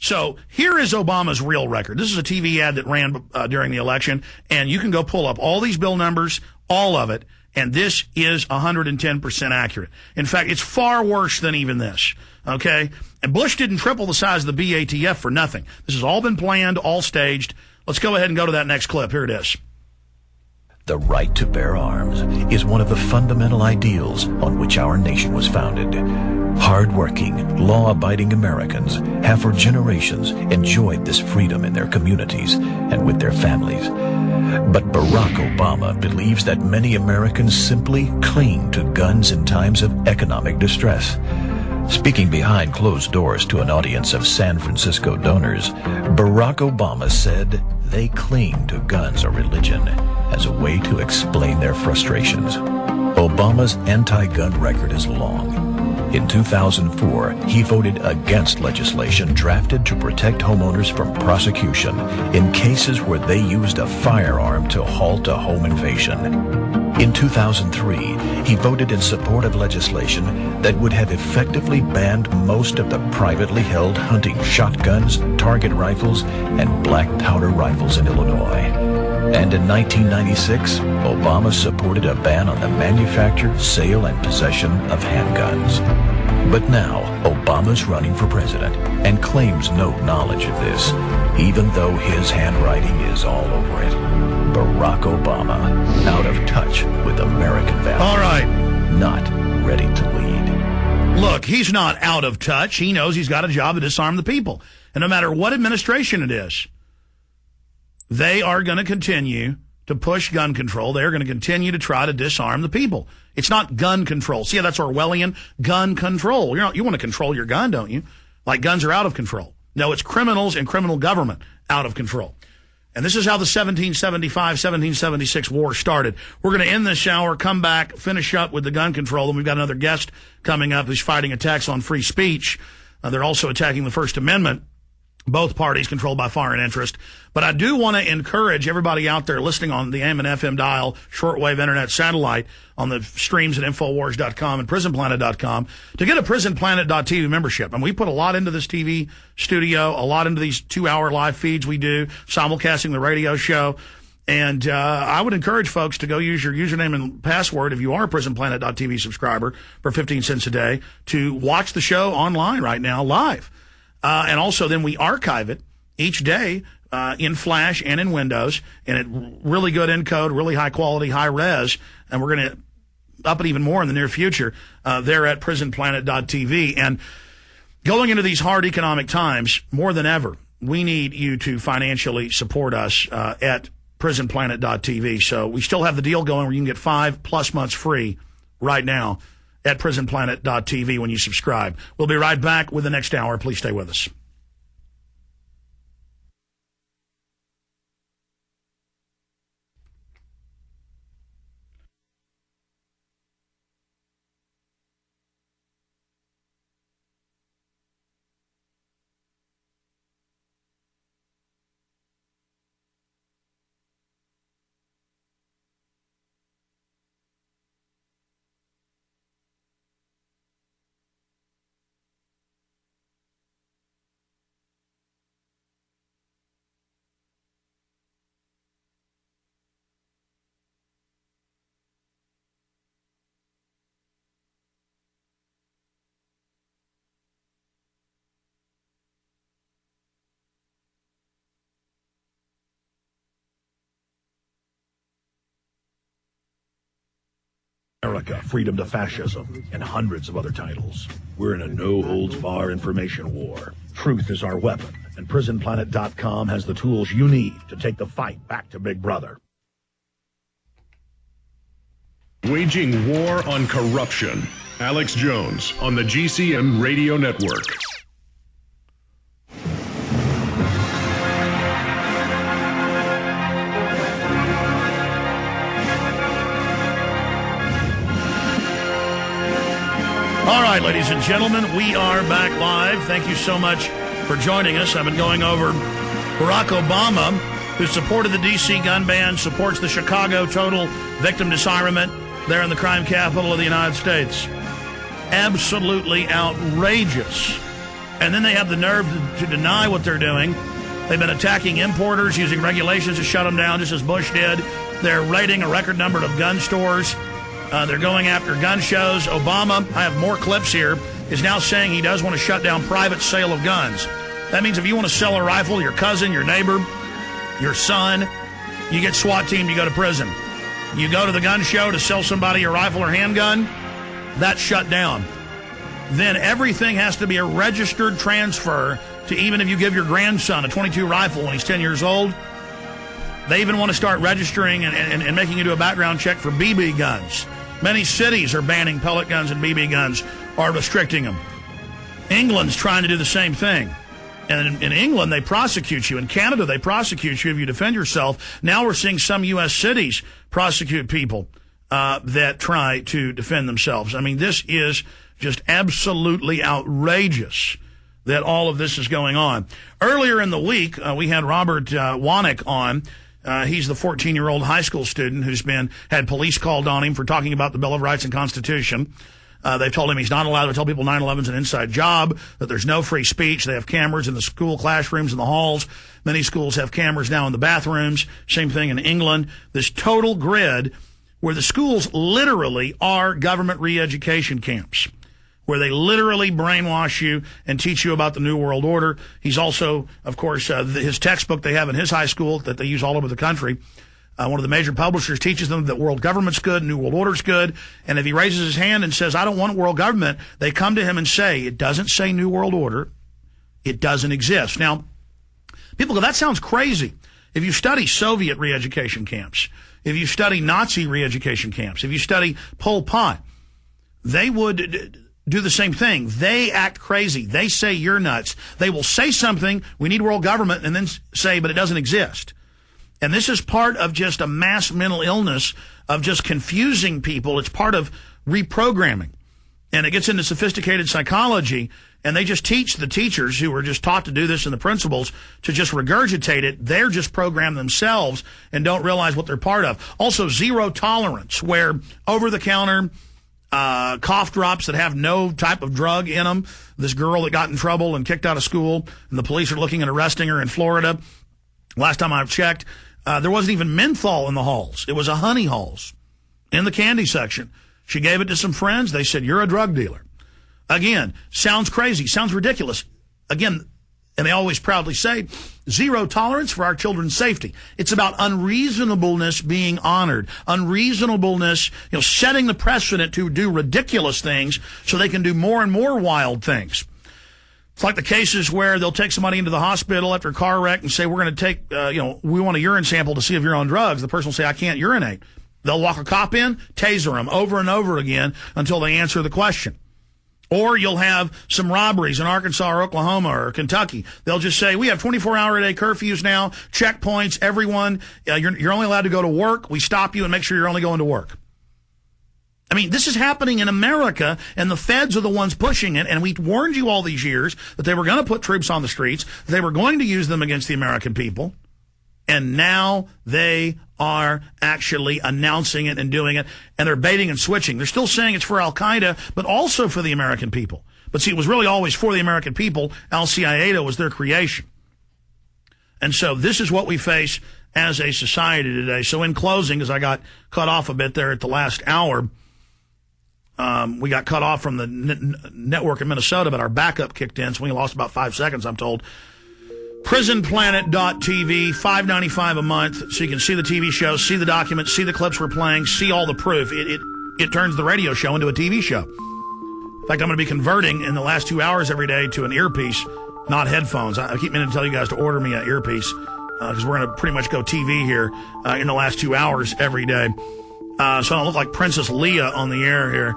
So here is Obama's real record. This is a TV ad that ran during the election, and you can go pull up all these bill numbers, all of it, and this is 110% accurate. In fact, it's far worse than even this, okay? And Bush didn't triple the size of the BATF for nothing. This has all been planned, all staged. Let's go ahead and go to that next clip. Here it is. The right to bear arms is one of the fundamental ideals on which our nation was founded. Hard-working, law-abiding Americans have for generations enjoyed this freedom in their communities and with their families. But Barack Obama believes that many Americans simply cling to guns in times of economic distress. Speaking behind closed doors to an audience of San Francisco donors, Barack Obama said they cling to guns or religion as a way to explain their frustrations. Obama's anti-gun record is long. In 2004, he voted against legislation drafted to protect homeowners from prosecution in cases where they used a firearm to halt a home invasion. In 2003, he voted in support of legislation that would have effectively banned most of the privately held hunting shotguns, target rifles, and black powder rifles in Illinois. And in 1996, Obama supported a ban on the manufacture, sale, and possession of handguns. But now, Obama's running for president and claims no knowledge of this, even though his handwriting is all over it. Barack Obama, out of touch with American values. All right. Not ready to lead. Look, he's not out of touch. He knows he's got a job to disarm the people. And no matter what administration it is, they are going to continue to push gun control. They're going to continue to try to disarm the people. It's not gun control. See, that's Orwellian, gun control. You want to control your gun, don't you? Like guns are out of control. No, it's criminals and criminal government out of control. And this is how the 1775-1776 war started. We're going to end this hour, come back, finish up with the gun control, and we've got another guest coming up who's fighting attacks on free speech. They're also attacking the First Amendment. Both parties controlled by foreign interest. But I do want to encourage everybody out there listening on the AM and FM dial, shortwave internet satellite, on the streams at Infowars.com and PrisonPlanet.com to get a PrisonPlanet.tv membership. And we put a lot into this TV studio, a lot into these 2-hour live feeds we do, simulcasting the radio show. And I would encourage folks to go use your username and password if you are a PrisonPlanet.tv subscriber for 15 cents a day to watch the show online right now live. And also then we archive it each day in Flash and in Windows, and it really good encode, really high quality, high res, and we're going to up it even more in the near future there at PrisonPlanet.tv. And going into these hard economic times, more than ever, we need you to financially support us at PrisonPlanet.tv. So we still have the deal going where you can get 5+ months free right now at PrisonPlanet.tv when you subscribe. We'll be right back with the next hour. Please stay with us. America, Freedom to Fascism, and hundreds of other titles. We're in a no-holds-barred information war. Truth is our weapon, and PrisonPlanet.com has the tools you need to take the fight back to Big Brother. Waging war on corruption. Alex Jones on the GCN Radio Network. All right, ladies and gentlemen, we are back live. Thank you so much for joining us. I've been going over Barack Obama, who supported the D.C. gun ban, supports the Chicago total victim disarmament there in the crime capital of the United States. Absolutely outrageous. And then they have the nerve to deny what they're doing. They've been attacking importers using regulations to shut them down, just as Bush did. They're raiding a record number of gun stores. They're going after gun shows. Obama, I have more clips here, is now saying he does want to shut down private sale of guns. That means if you want to sell a rifle, your cousin, your neighbor, your son, you get SWAT team, you go to prison. You go to the gun show to sell somebody a rifle or handgun, that's shut down. Then everything has to be a registered transfer to even if you give your grandson a .22 rifle when he's 10 years old. They even want to start registering and making you do a background check for BB guns. Many cities are banning pellet guns and BB guns or restricting them. England's trying to do the same thing. And in England, they prosecute you. In Canada, they prosecute you if you defend yourself. Now we're seeing some U.S. cities prosecute people that try to defend themselves. I mean, this is just absolutely outrageous that all of this is going on. Earlier in the week, we had Robert Wanek on. He's the 14-year-old high school student who's had police called on him for talking about the Bill of Rights and Constitution. They've told him he's not allowed to tell people 9/11's an inside job, that there's no free speech. They have cameras in the school classrooms and the halls. Many schools have cameras now in the bathrooms. Same thing in England. This total grid where the schools literally are government re-education camps, where they literally brainwash you and teach you about the New World Order. He's also, of course, his textbook they have in his high school that they use all over the country. One of the major publishers teaches them that world government's good, New World Order's good. And if he raises his hand and says, I don't want world government, they come to him and say, it doesn't say New World Order. It doesn't exist. Now, people go, that sounds crazy. If you study Soviet re-education camps, if you study Nazi re-education camps, if you study Pol Pot, they would do the same thing. They act crazy. They say you're nuts. They will say something, we need world government, and then say, but it doesn't exist. And this is part of just a mass mental illness of just confusing people. It's part of reprogramming. And it gets into sophisticated psychology, and they just teach the teachers who are just taught to do this and the principals to just regurgitate it. They're just programmed themselves and don't realize what they're part of. Also, zero tolerance, where over-the-counter cough drops that have no type of drug in them. This girl that got in trouble and kicked out of school, and the police are looking at arresting her in Florida. Last time I checked, there wasn't even menthol in the halls. It was a honey halls in the candy section. She gave it to some friends. They said, you're a drug dealer. Again, sounds crazy, sounds ridiculous. Again, and they always proudly say, zero tolerance for our children's safety. It's about unreasonableness being honored. Unreasonableness, setting the precedent to do ridiculous things so they can do more and more wild things. It's like the cases where they'll take somebody into the hospital after a car wreck and say, we're going to take, we want a urine sample to see if you're on drugs. The person will say, I can't urinate. They'll walk a cop in, taser them over and over again until they answer the question. Or you'll have some robberies in Arkansas or Oklahoma or Kentucky. They'll just say, we have 24-hour-a-day curfews now, checkpoints, everyone. You're only allowed to go to work. We stop you and make sure you're only going to work. I mean, this is happening in America, and the feds are the ones pushing it, and we warned you all these years that they were going to put troops on the streets, they were going to use them against the American people, and now they are actually announcing it and doing it, and they're baiting and switching. They're still saying it's for Al-Qaeda, but also for the American people. But see, it was really always for the American people. Al-Qaeda was their creation. And so this is what we face as a society today. So in closing, as I got cut off a bit there at the last hour, we got cut off from the network in Minnesota, but our backup kicked in, so we lost about 5 seconds, I'm told. PrisonPlanet.tv, $5.95 a month, so you can see the TV show, see the documents, see the clips we're playing, see all the proof. It turns the radio show into a TV show. In fact, I'm going to be converting in the last 2 hours every day to an earpiece, not headphones. I keep meaning to tell you guys to order me an earpiece, because we're going to pretty much go TV here in the last 2 hours every day. So I don't look like Princess Leia on the air here.